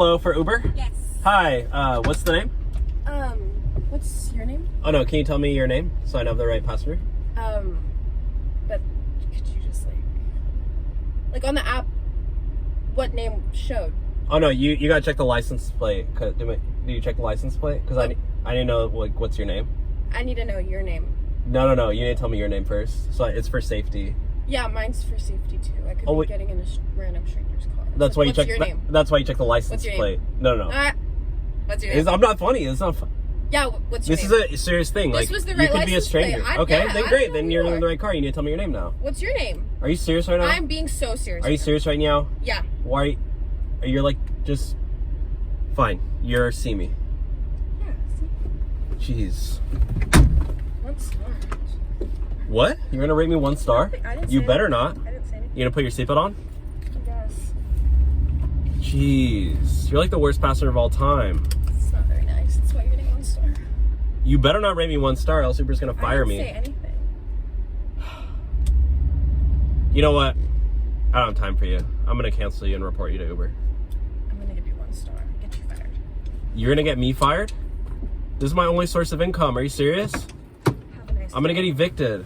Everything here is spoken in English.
Hello for Uber? Yes. Hi, what's the name? What's your name? Oh no, can you tell me your name so I know the right passenger? But could you just like on the app, what name showed? Oh no, you gotta check the license plate. Do you check the license plate? Because I need to know what's your name. I need to know your name. No, you need to tell me your name first. So it's for safety. Yeah, mine's for safety too. I could be getting in a random stranger's car. That's why you check. What's your name? That's why you check the license plate. No. What's your name? I'm not funny. It's not. Yeah, what's your This name? is a serious thing. This like was the right you could be a stranger. plate. Okay, yeah, then great. Then you're in the right car. You need to tell me your name now. What's your name? Are you serious right now? I'm being so serious. Are you serious right now? Yeah. Why? You're like just fine. You're see me. Yeah. See? Jeez. 1 star. What? You're gonna rate me 1 star? I didn't You say better anything. not. I didn't say anything. You gonna put your seatbelt on? Yes. Jeez. You're like the worst passenger of all time. It's not very nice. That's why you're getting 1 star. You better not rate me 1 star, else Uber's gonna fire me. I didn't say anything. You know what? I don't have time for you. I'm gonna cancel you and report you to Uber. I'm gonna give you 1 star. Get you fired. You're gonna get me fired? This is my only source of income. Are you serious? Have a nice I'm gonna get evicted.